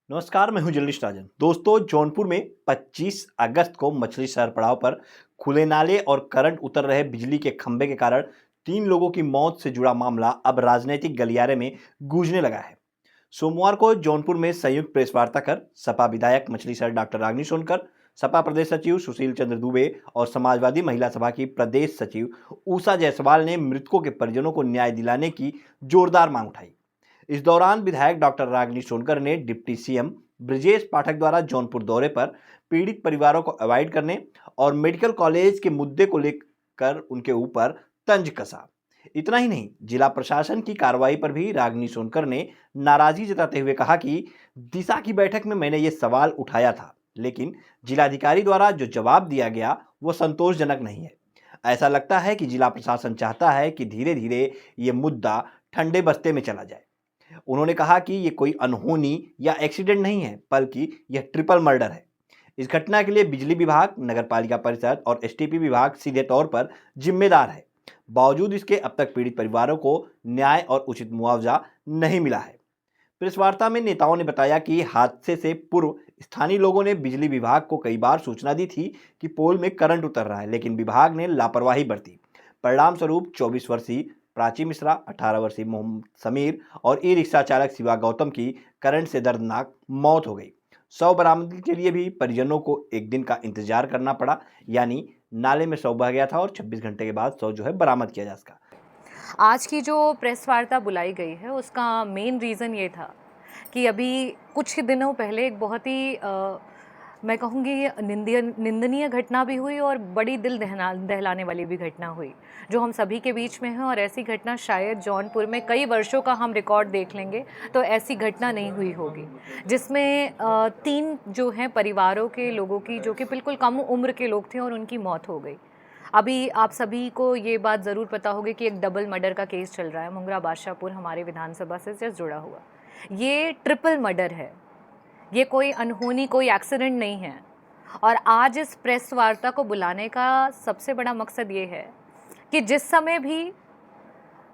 नमस्कार, मैं हूं जर्नलिस्ट राजन। दोस्तों, जौनपुर में 25 अगस्त को मछली शहर पड़ाव पर खुले नाले और करंट उतर रहे बिजली के खंभे के कारण 3 लोगों की मौत से जुड़ा मामला अब राजनीतिक गलियारे में गूंजने लगा है। सोमवार को जौनपुर में संयुक्त प्रेस वार्ता कर सपा विधायक मछली शहर डॉक्टर रागिनी सोनकर, सपा प्रदेश सचिव सुशील चंद्र दुबे और समाजवादी महिला सभा की प्रदेश सचिव ऊषा जायसवाल ने मृतकों के परिजनों को न्याय दिलाने की जोरदार मांग उठाई। इस दौरान विधायक डॉक्टर रागिनी सोनकर ने डिप्टी सीएम ब्रजेश पाठक द्वारा जौनपुर दौरे पर पीड़ित परिवारों को अवॉइड करने और मेडिकल कॉलेज के मुद्दे को लेकर उनके ऊपर तंज कसा। इतना ही नहीं, जिला प्रशासन की कार्रवाई पर भी रागिनी सोनकर ने नाराजगी जताते हुए कहा कि दिशा की बैठक में मैंने ये सवाल उठाया था, लेकिन जिलाधिकारी द्वारा जो जवाब दिया गया वो संतोषजनक नहीं है। ऐसा लगता है कि जिला प्रशासन चाहता है कि धीरे धीरे ये मुद्दा ठंडे बस्ते में चला जाए। उन्होंने कहा कि ये कोई अनहोनी या एक्सीडेंट नहीं है, बल्कि यह ट्रिपल मर्डर है। इस घटना के लिए बिजली विभाग, नगर पालिका परिषद और एसटीपी विभाग सीधे तौर पर जिम्मेदार है। बावजूद इसके अब तक पीड़ित परिवारों को न्याय और उचित मुआवजा नहीं मिला है। प्रेस वार्ता में नेताओं ने बताया कि हादसे से पूर्व स्थानीय लोगों ने बिजली विभाग को कई बार सूचना दी थी कि पोल में करंट उतर रहा है, लेकिन विभाग ने लापरवाही बरती। परिणाम स्वरूप 24 वर्षीय प्राची मिश्रा, 18 वर्षीय मोहम्मद समीर और ई रिक्शा चालक शिवा गौतम की करंट से दर्दनाक मौत हो गई। शव बरामदगी के लिए भी परिजनों को एक दिन का इंतजार करना पड़ा, यानी नाले में शव बह गया था और 26 घंटे के बाद शव जो है बरामद किया जा सका। आज की जो प्रेस वार्ता बुलाई गई है उसका मेन रीज़न ये था कि अभी कुछ ही दिनों पहले एक बहुत ही मैं कहूँगी निंदनीय घटना भी हुई और बड़ी दिल दहलाने वाली भी घटना हुई जो हम सभी के बीच में है। और ऐसी घटना शायद जौनपुर में कई वर्षों का हम रिकॉर्ड देख लेंगे तो ऐसी घटना नहीं हुई होगी, जिसमें 3 जो हैं परिवारों के लोगों की, जो कि बिल्कुल कम उम्र के लोग थे और उनकी मौत हो गई। अभी आप सभी को ये बात ज़रूर पता होगी कि एक डबल मर्डर का केस चल रहा है मुंगरा बादशाहपुर हमारे विधानसभा से जस्ट जुड़ा हुआ। ये ट्रिपल मर्डर है, ये कोई अनहोनी, कोई एक्सीडेंट नहीं है। और आज इस प्रेस वार्ता को बुलाने का सबसे बड़ा मकसद ये है कि जिस समय भी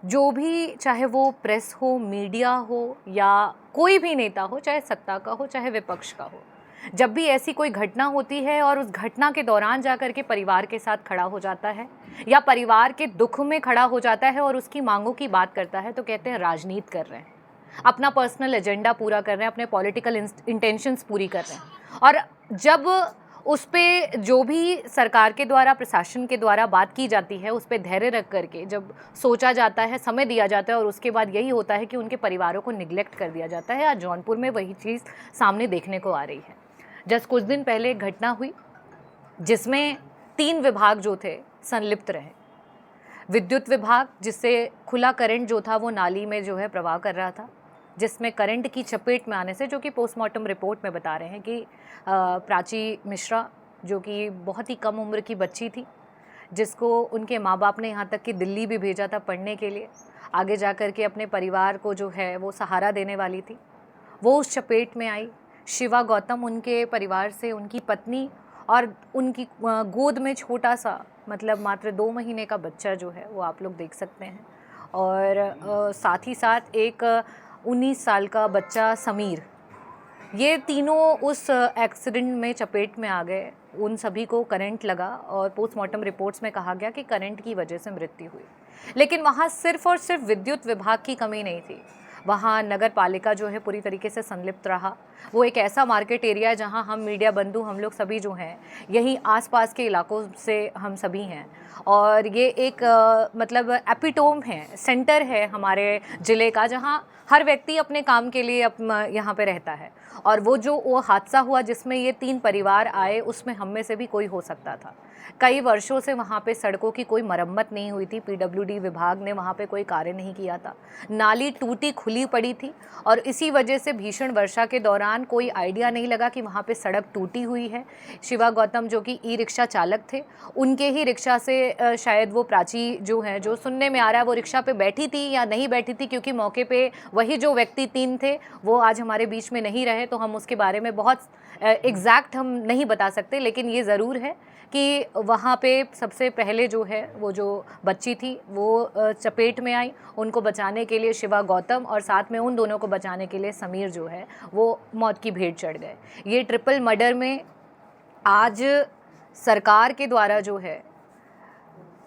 जो भी, चाहे वो प्रेस हो, मीडिया हो या कोई भी नेता हो, चाहे सत्ता का हो चाहे विपक्ष का हो, जब भी ऐसी कोई घटना होती है और उस घटना के दौरान जाकर के परिवार के साथ खड़ा हो जाता है या परिवार के दुख में खड़ा हो जाता है और उसकी मांगों की बात करता है, तो कहते हैं राजनीति कर रहे हैं, अपना पर्सनल एजेंडा पूरा कर रहे हैं, अपने पॉलिटिकल इंटेंशंस पूरी कर रहे हैं। और जब उस पर जो भी सरकार के द्वारा, प्रशासन के द्वारा बात की जाती है, उस पर धैर्य रख करके जब सोचा जाता है, समय दिया जाता है और उसके बाद यही होता है कि उनके परिवारों को निगलेक्ट कर दिया जाता है। आज जौनपुर में वही चीज़ सामने देखने को आ रही है। जस्ट कुछ दिन पहले एक घटना हुई जिसमें 3 विभाग जो थे संलिप्त रहे। विद्युत विभाग, जिससे खुला करंट जो था वो नाली में जो है प्रवाह कर रहा था, जिसमें करंट की चपेट में आने से, जो कि पोस्टमार्टम रिपोर्ट में बता रहे हैं कि प्राची मिश्रा, जो कि बहुत ही कम उम्र की बच्ची थी, जिसको उनके माँ बाप ने यहाँ तक कि दिल्ली भी भेजा था पढ़ने के लिए, आगे जा कर के अपने परिवार को जो है वो सहारा देने वाली थी, वो उस चपेट में आई। शिवा गौतम, उनके परिवार से उनकी पत्नी और उनकी गोद में छोटा सा, मतलब मात्र 2 महीने का बच्चा जो है वो आप लोग देख सकते हैं। और साथ ही साथ एक 19 साल का बच्चा समीर, ये तीनों उस एक्सीडेंट में चपेट में आ गए। उन सभी को करंट लगा और पोस्टमार्टम रिपोर्ट्स में कहा गया कि करंट की वजह से मृत्यु हुई। लेकिन वहाँ सिर्फ और सिर्फ विद्युत विभाग की कमी नहीं थी, वहाँ नगर पालिका जो है पूरी तरीके से संलिप्त रहा। वो एक ऐसा मार्केट एरिया है जहाँ हम मीडिया बंधु, हम लोग सभी जो हैं, यहीं आसपास के इलाकों से हम सभी हैं, और ये एक मतलब एपिटोम है, सेंटर है हमारे ज़िले का, जहाँ हर व्यक्ति अपने काम के लिए यहाँ पे रहता है। और वो हादसा हुआ जिसमें ये 3 परिवार आए, उसमें हम में से भी कोई हो सकता था। कई वर्षों से वहाँ पे सड़कों की कोई मरम्मत नहीं हुई थी, पीडब्ल्यूडी विभाग ने वहाँ पे कोई कार्य नहीं किया था, नाली टूटी खुली पड़ी थी और इसी वजह से भीषण वर्षा के दौरान कोई आइडिया नहीं लगा कि वहाँ पे सड़क टूटी हुई है। शिवा गौतम, जो कि ई रिक्शा चालक थे, उनके ही रिक्शा से शायद वो प्राची जो है, जो सुनने में आ रहा है वो रिक्शा पे बैठी थी या नहीं बैठी थी, क्योंकि मौके पे वही जो व्यक्ति 3 थे वो आज हमारे बीच में नहीं रहे, तो हम उसके बारे में बहुत एग्जैक्ट हम नहीं बता सकते, लेकिन ये ज़रूर है कि वहाँ पे सबसे पहले जो है वो जो बच्ची थी वो चपेट में आई। उनको बचाने के लिए शिवा गौतम और साथ में उन दोनों को बचाने के लिए समीर जो है वो मौत की भेंट चढ़ गए। ये ट्रिपल मर्डर में आज सरकार के द्वारा जो है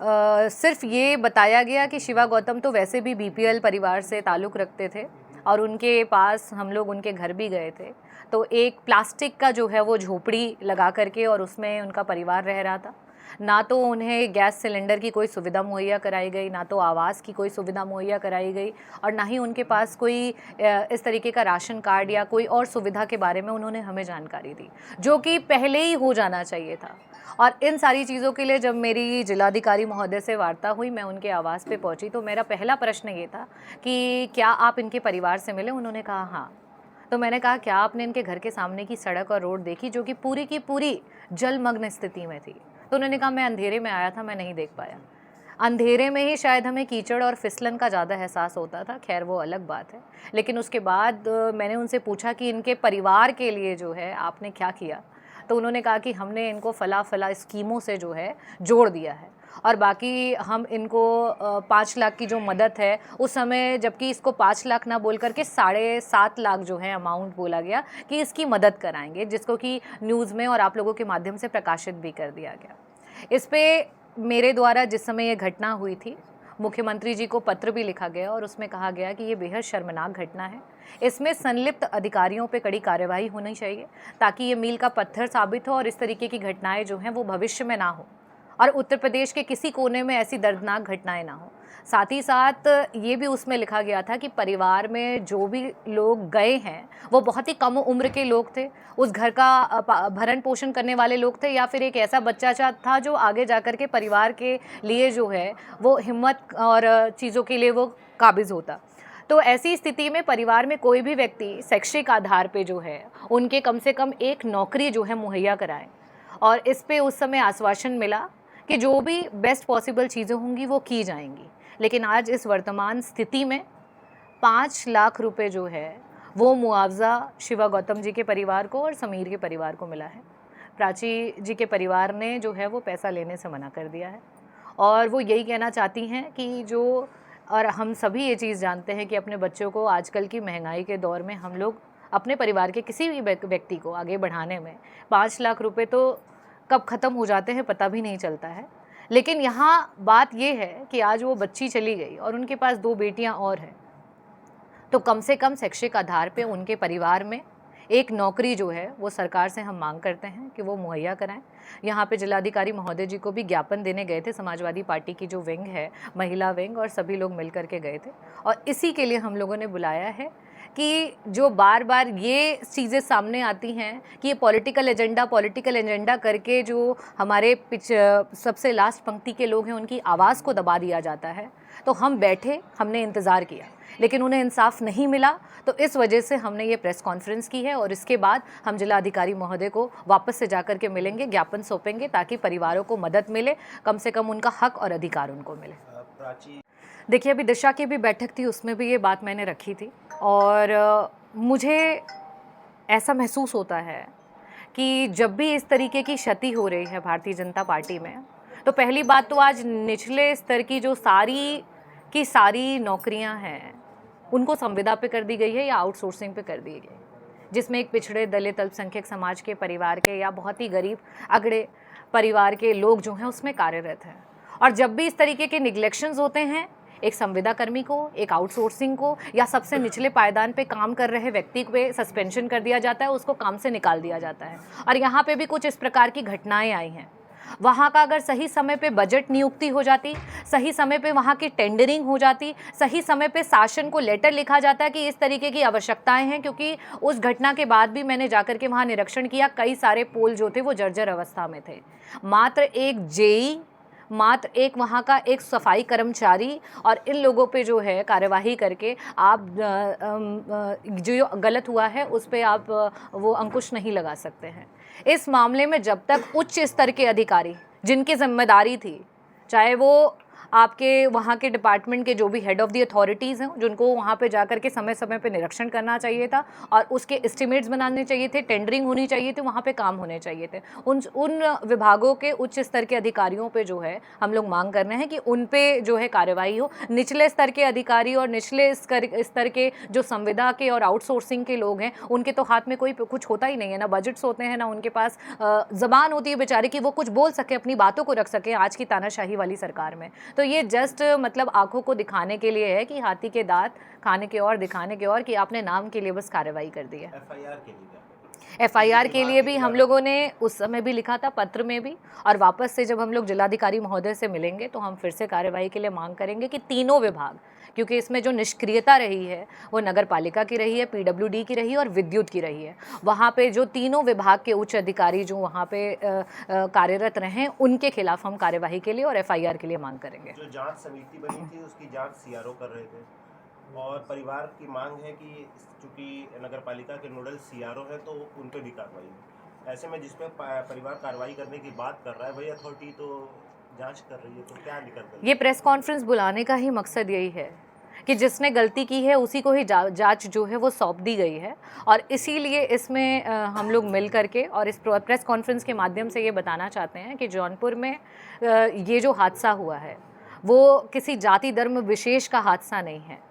सिर्फ ये बताया गया कि शिवा गौतम तो वैसे भी बीपीएल परिवार से ताल्लुक़ रखते थे और उनके पास हम लोग उनके घर भी गए थे, तो एक प्लास्टिक का जो है वो झोपड़ी लगा करके और उसमें उनका परिवार रह रहा था। ना तो उन्हें गैस सिलेंडर की कोई सुविधा मुहैया कराई गई, ना तो आवास की कोई सुविधा मुहैया कराई गई, और ना ही उनके पास कोई इस तरीके का राशन कार्ड या कोई और सुविधा के बारे में उन्होंने हमें जानकारी दी, जो कि पहले ही हो जाना चाहिए था। और इन सारी चीज़ों के लिए जब मेरी जिलाधिकारी महोदय से वार्ता हुई, मैं उनके आवास पे पहुंची, तो मेरा पहला प्रश्न ये था कि क्या आप इनके परिवार से मिले? उन्होंने कहा हाँ। तो मैंने कहा क्या आपने इनके घर के सामने की सड़क और रोड देखी जो कि पूरी की पूरी जलमग्न स्थिति में थी? तो उन्होंने कहा मैं अंधेरे में आया था, मैं नहीं देख पाया। अंधेरे में ही शायद हमें कीचड़ और फिसलन का ज़्यादा एहसास होता था, खैर वो अलग बात है। लेकिन उसके बाद मैंने उनसे पूछा कि इनके परिवार के लिए जो है आपने क्या किया? तो उन्होंने कहा कि हमने इनको फला स्कीमों से जो है जोड़ दिया है, और बाकी हम इनको 5 लाख की जो मदद है उस समय, जबकि इसको 5 लाख ना बोल करके 7.5 लाख जो है अमाउंट बोला गया कि इसकी मदद कराएंगे, जिसको कि न्यूज़ में और आप लोगों के माध्यम से प्रकाशित भी कर दिया गया। इस पे मेरे द्वारा जिस समय ये घटना हुई थी, मुख्यमंत्री जी को पत्र भी लिखा गया और उसमें कहा गया कि ये बेहद शर्मनाक घटना है, इसमें संलिप्त अधिकारियों पे कड़ी कार्यवाही होनी चाहिए ताकि ये मील का पत्थर साबित हो और इस तरीके की घटनाएं जो हैं वो भविष्य में ना हो और उत्तर प्रदेश के किसी कोने में ऐसी दर्दनाक घटनाएं ना हो। साथ ही साथ ये भी उसमें लिखा गया था कि परिवार में जो भी लोग गए हैं वो बहुत ही कम उम्र के लोग थे, उस घर का भरण पोषण करने वाले लोग थे, या फिर एक ऐसा बच्चा था जो आगे जाकर के परिवार के लिए जो है वो हिम्मत और चीज़ों के लिए वो काबिज होता। तो ऐसी स्थिति में परिवार में कोई भी व्यक्ति शैक्षिक आधार पे जो है उनके कम से कम एक नौकरी जो है मुहैया कराएं, और इस पे उस समय आश्वासन मिला कि जो भी बेस्ट पॉसिबल चीज़ें होंगी वो की जाएंगी। लेकिन आज इस वर्तमान स्थिति में 5 लाख रुपए जो है वो मुआवजा शिवा गौतम जी के परिवार को और समीर के परिवार को मिला है। प्राची जी के परिवार ने जो है वो पैसा लेने से मना कर दिया है, और वो यही कहना चाहती हैं कि जो, और हम सभी ये चीज़ जानते हैं कि अपने बच्चों को आजकल की महंगाई के दौर में हम लोग अपने परिवार के किसी भी व्यक्ति को आगे बढ़ाने में 5 लाख रुपए तो कब ख़त्म हो जाते हैं पता भी नहीं चलता है। लेकिन यहाँ बात ये है कि आज वो बच्ची चली गई और उनके पास 2 बेटियाँ और हैं, तो कम से कम शैक्षिक आधार पे उनके परिवार में एक नौकरी जो है वो सरकार से हम मांग करते हैं कि वो मुहैया कराएं। यहाँ पे जिलाधिकारी महोदय जी को भी ज्ञापन देने गए थे, समाजवादी पार्टी की जो विंग है, महिला विंग, और सभी लोग मिल करके गए थे, और इसी के लिए हम लोगों ने बुलाया है कि जो बार बार ये चीज़ें सामने आती हैं कि ये पॉलिटिकल एजेंडा करके जो हमारे सबसे लास्ट पंक्ति के लोग हैं उनकी आवाज़ को दबा दिया जाता है। तो हम बैठे, हमने इंतज़ार किया, लेकिन उन्हें इंसाफ नहीं मिला, तो इस वजह से हमने ये प्रेस कॉन्फ्रेंस की है, और इसके बाद हम जिलाधिकारी महोदय को वापस से जाकर के मिलेंगे, ज्ञापन सौंपेंगे ताकि परिवारों को मदद मिले, कम से कम उनका हक और अधिकार उनको मिले। देखिए, अभी दिशा की भी बैठक थी, उसमें भी ये बात मैंने रखी थी, और मुझे ऐसा महसूस होता है कि जब भी इस तरीके की क्षति हो रही है भारतीय जनता पार्टी में, तो पहली बात तो आज निचले स्तर की जो सारी नौकरियां हैं उनको संविदा पे कर दी गई है या आउटसोर्सिंग पे कर दी गई, जिसमें एक पिछड़े दलित अल्पसंख्यक समाज के परिवार के या बहुत ही गरीब अगड़े परिवार के लोग जो हैं उसमें कार्यरत हैं। और जब भी इस तरीके के निगलेक्शंस होते हैं, एक संविदा कर्मी को, एक आउटसोर्सिंग को, या सबसे निचले पायदान पे काम कर रहे व्यक्ति पे सस्पेंशन कर दिया जाता है, उसको काम से निकाल दिया जाता है। और यहाँ पे भी कुछ इस प्रकार की घटनाएं आई हैं। वहाँ का अगर सही समय पे बजट नियुक्ति हो जाती, सही समय पे वहाँ की टेंडरिंग हो जाती, सही समय पे शासन को लेटर लिखा जाता कि इस तरीके की आवश्यकताएं हैं, क्योंकि उस घटना के बाद भी मैंने जाकर के वहाँ निरीक्षण किया, कई सारे पोल जो थे वो जर्जर अवस्था में थे। मात्र एक जेई, मात्र एक वहाँ का एक सफाई कर्मचारी और इन लोगों पे जो है कार्यवाही करके आप जो गलत हुआ है उस पे आप वो अंकुश नहीं लगा सकते हैं। इस मामले में जब तक उच्च स्तर के अधिकारी जिनकी जिम्मेदारी थी, चाहे वो आपके वहाँ के डिपार्टमेंट के जो भी हेड ऑफ़ द अथॉरिटीज़ हैं, जिनको वहाँ पे जा कर के समय समय पे निरीक्षण करना चाहिए था और उसके एस्टिमेट्स बनाने चाहिए थे, टेंडरिंग होनी चाहिए थी, वहाँ पे काम होने चाहिए थे। उन विभागों के उच्च स्तर के अधिकारियों पे जो है हम लोग मांग कर रहे हैं कि उन पे जो है कार्रवाई हो। निचले स्तर के अधिकारी और निचले स्तर के जो संविदा के और आउटसोर्सिंग के लोग हैं, उनके तो हाथ में कोई कुछ होता ही नहीं है, ना बजट्स होते हैं, ना उनके पास ज़बान होती है बेचारे कि वो कुछ बोल सके, अपनी बातों को रख सके आज की तानाशाही वाली सरकार में। तो ये जस्ट मतलब आंखों को दिखाने के लिए है कि हाथी के दांत खाने के और दिखाने के और, कि आपने नाम के लिए बस कार्रवाई कर दी है। एफआईआर के लिए भी हम लोगों ने उस समय भी लिखा था, पत्र में भी, और वापस से जब हम लोग जिलाधिकारी महोदय से मिलेंगे तो हम फिर से कार्रवाई के लिए मांग करेंगे कि तीनों विभाग, क्योंकि इसमें जो निष्क्रियता रही है वो नगर पालिका की रही है, पीडब्ल्यूडी की रही है और विद्युत की रही है। वहाँ पे जो तीनों विभाग के उच्च अधिकारी जो वहाँ पे कार्यरत रहे, उनके खिलाफ हम कार्यवाही के लिए और एफआईआर के लिए मांग करेंगे। जो जांच समिति बनी थी उसकी जांच सीआरओ कर रहे थे और परिवार की मांग है कि चूंकि नगर पालिका के नोडल सीआरओ है तो उन पर भी कार्रवाई हो। ऐसे में जिसमें परिवार कार्रवाई करने की बात कर रहा है, वही अथॉरिटी तो जांच कर रही है, तो क्या दिक्कत है? ये प्रेस कॉन्फ्रेंस बुलाने का ही मकसद यही है कि जिसने गलती की है उसी को ही जांच जो है वो सौंप दी गई है, और इसीलिए इसमें हम लोग मिल करके और इस प्रेस कॉन्फ्रेंस के माध्यम से ये बताना चाहते हैं कि जौनपुर में ये जो हादसा हुआ है वो किसी जाति धर्म विशेष का हादसा नहीं है,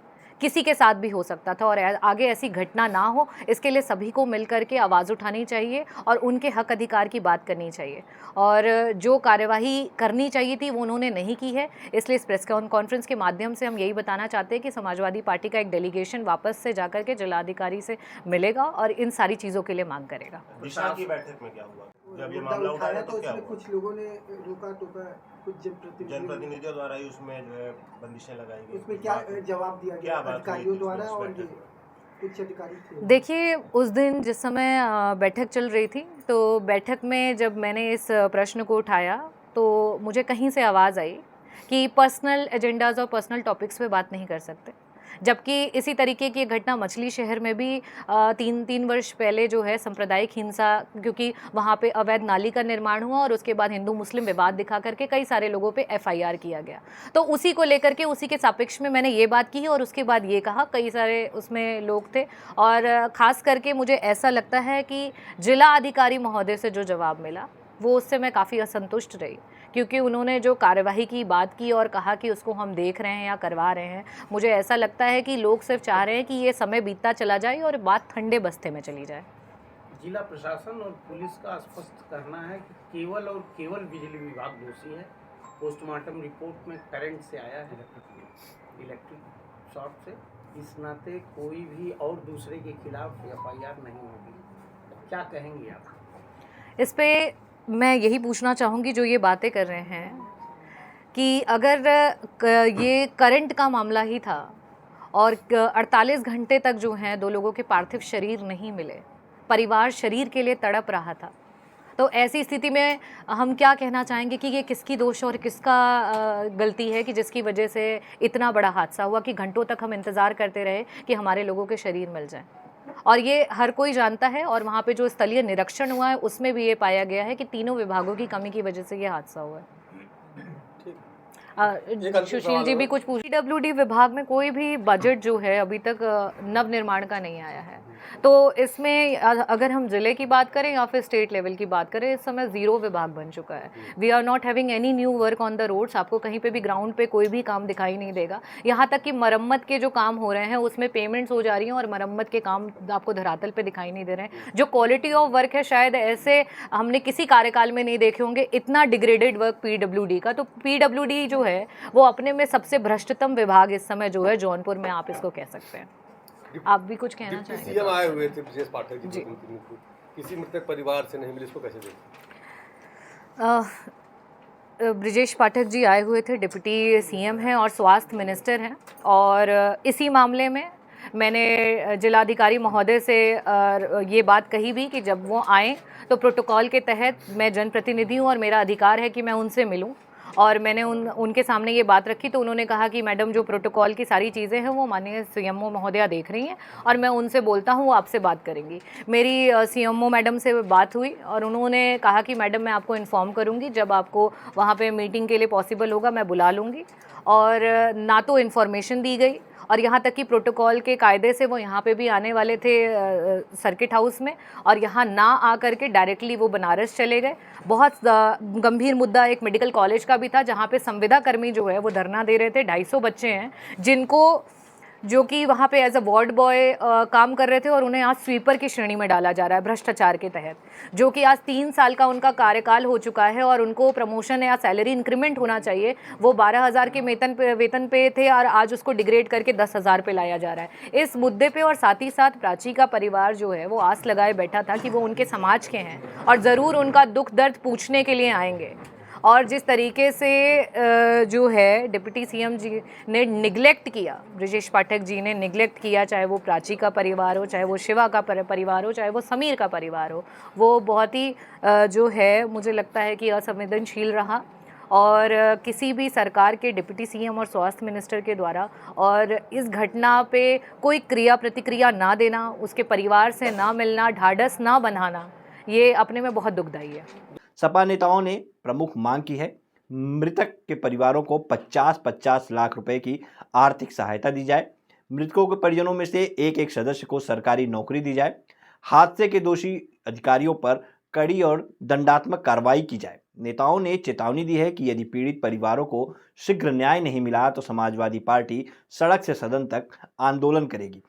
किसी के साथ भी हो सकता था, और आगे ऐसी घटना ना हो इसके लिए सभी को मिल करके आवाज़ उठानी चाहिए और उनके हक अधिकार की बात करनी चाहिए, और जो कार्यवाही करनी चाहिए थी वो उन्होंने नहीं की है। इसलिए इस प्रेस कॉन्फ्रेंस के माध्यम से हम यही बताना चाहते हैं कि समाजवादी पार्टी का एक डेलीगेशन वापस से जाकर के जिलाधिकारी से मिलेगा और इन सारी चीज़ों के लिए मांग करेगा। दिशा की बैठक में क्या हुआ जब ये मामला उठाया तो क्या हुआ? कुछ लोगों ने रोका टोका, कुछ जनप्रतिनिधियों द्वारा ही उसमें जो है बंदिशें लगाई गई, उसमें क्या जवाब दिया गया अधिकारियों द्वारा? और ये कुछ अधिकारी थे, देखिए उस दिन जिस समय बैठक चल रही थी, तो बैठक में जब मैंने इस प्रश्न को उठाया तो मुझे कहीं से आवाज़ आई कि पर्सनल एजेंडाज और पर्सनल टॉपिक्स पे बात नहीं कर सकते, जबकि इसी तरीके की घटना मछली शहर में भी तीन वर्ष पहले जो है सांप्रदायिक हिंसा, क्योंकि वहाँ पे अवैध नाली का निर्माण हुआ और उसके बाद हिंदू मुस्लिम विवाद दिखा करके कई सारे लोगों पे एफआईआर किया गया, तो उसी को लेकर के उसी के सापेक्ष में मैंने ये बात की और उसके बाद ये कहा, कई सारे उसमें लोग थे, और ख़ास करके मुझे ऐसा लगता है कि जिला अधिकारी महोदय से जो जवाब मिला वो उससे मैं काफ़ी असंतुष्ट रही, क्योंकि उन्होंने जो कार्यवाही की बात की और कहा कि उसको हम देख रहे हैं या करवा रहे हैं, मुझे ऐसा लगता है कि लोग सिर्फ चाह रहे हैं कि ये समय बीतता चला जाए और बात ठंडे बस्ते में चली जाए। जिला प्रशासन और पुलिस का स्पष्ट कहना है कि केवल और केवल बिजली विभाग दोषी है। पोस्टमार्टम रिपोर्ट में करंट से आया है, इलेक्ट्रिक शॉर्ट से, इस नाते कोई भी और दूसरे के खिलाफ एफआईआर नहीं होगी। क्या कहेंगे आप इस पे? मैं यही पूछना चाहूँगी जो ये बातें कर रहे हैं कि अगर ये करंट का मामला ही था और 48 घंटे तक जो हैं 2 लोगों के पार्थिव शरीर नहीं मिले, परिवार शरीर के लिए तड़प रहा था, तो ऐसी स्थिति में हम क्या कहना चाहेंगे कि ये किसकी दोष और किसका गलती है कि जिसकी वजह से इतना बड़ा हादसा हुआ कि घंटों तक हम इंतज़ार करते रहे कि हमारे लोगों के शरीर मिल जाएं। और ये हर कोई जानता है, और वहाँ पे जो स्थलीय निरीक्षण हुआ है उसमें भी ये पाया गया है कि तीनों विभागों की कमी की वजह से ये हादसा हुआ है। सुशील जी भी कुछ पूछ। पीडब्ल्यूडी विभाग में कोई भी बजट जो है अभी तक नव निर्माण का नहीं आया है, तो इसमें अगर हम ज़िले की बात करें या फिर स्टेट लेवल की बात करें, इस समय 0 विभाग बन चुका है। We are not having any new work on the roads. आपको कहीं पे भी ग्राउंड पे कोई भी काम दिखाई नहीं देगा। यहाँ तक कि मरम्मत के जो काम हो रहे हैं उसमें पेमेंट्स हो जा रही हैं और मरम्मत के काम आपको धरातल पे दिखाई नहीं दे रहे हैं। जो क्वालिटी ऑफ वर्क है शायद ऐसे हमने किसी कार्यकाल में नहीं देखे होंगे, इतना डिग्रेडेड वर्क पीडब्ल्यूडी का। तो पीडब्ल्यूडी जो है वो अपने में सबसे भ्रष्टतम विभाग इस समय जो है जौनपुर में, आप इसको कह सकते हैं। आप भी कुछ कहना चाहेंगे? सीएम आए हुए थे ब्रजेश पाठक जी, किसी मृतक परिवार से नहीं मिले, इसको कैसे देखते? ब्रजेश पाठक जी आए हुए थे, डिप्टी सीएम हैं और स्वास्थ्य मिनिस्टर हैं, और इसी मामले में मैंने जिलाधिकारी महोदय से ये बात कही भी कि जब वो आएँ तो प्रोटोकॉल के तहत, मैं जनप्रतिनिधि हूँ और मेरा अधिकार है कि मैं उनसे मिलूँ, और मैंने उनके सामने ये बात रखी तो उन्होंने कहा कि मैडम जो प्रोटोकॉल की सारी चीज़ें हैं वो माननीय सीएमओ महोदया देख रही हैं और मैं उनसे बोलता हूँ, वो आपसे बात करेंगी। मेरी सीएमओ मैडम से बात हुई और उन्होंने कहा कि मैडम मैं आपको इन्फॉर्म करूँगी, जब आपको वहाँ पे मीटिंग के लिए पॉसिबल होगा मैं बुला लूँगी। और ना तो इन्फॉर्मेशन दी गई और यहाँ तक कि प्रोटोकॉल के कायदे से वो यहाँ पे भी आने वाले थे सर्किट हाउस में, और यहाँ ना आकर के डायरेक्टली वो बनारस चले गए। बहुत गंभीर मुद्दा एक मेडिकल कॉलेज का भी था जहाँ पे संविदा कर्मी जो है वो धरना दे रहे थे। 250 बच्चे हैं जिनको जो कि वहाँ पे एज अ वार्ड बॉय काम कर रहे थे और उन्हें आज स्वीपर की श्रेणी में डाला जा रहा है भ्रष्टाचार के तहत, जो कि आज 3 साल का उनका कार्यकाल हो चुका है और उनको प्रमोशन या सैलरी इंक्रीमेंट होना चाहिए। वो 12,000 के वेतन पे थे और आज उसको डिग्रेड करके 10,000 पे लाया जा रहा है। इस मुद्दे पे और साथ ही साथ प्राची का परिवार जो है वो आस लगाए बैठा था कि वो उनके समाज के हैं और ज़रूर उनका दुख दर्द पूछने के लिए आएंगे। और जिस तरीके से जो है डिप्टी सीएम जी ने निगलेक्ट किया, ब्रजेश पाठक जी ने निगलेक्ट किया, चाहे वो प्राची का परिवार हो, चाहे वो शिवा का परिवार हो, चाहे वो समीर का परिवार हो, वो बहुत ही जो है मुझे लगता है कि असंवेदनशील रहा। और किसी भी सरकार के डिप्टी सीएम और स्वास्थ्य मिनिस्टर के द्वारा और इस घटना पे कोई क्रिया प्रतिक्रिया ना देना, उसके परिवार से ना मिलना, ढाढ़स ना बनाना, ये अपने में बहुत दुखदाई है। सपा नेताओं ने प्रमुख मांग की है मृतक के परिवारों को 50-50 लाख रुपए की आर्थिक सहायता दी जाए। मृतकों के परिजनों में से एक सदस्य को सरकारी नौकरी दी जाए। हादसे के दोषी अधिकारियों पर कड़ी और दंडात्मक कार्रवाई की जाए। नेताओं ने चेतावनी दी है कि यदि पीड़ित परिवारों को शीघ्र न्याय नहीं मिला तो समाजवादी पार्टी सड़क से सदन तक आंदोलन करेगी।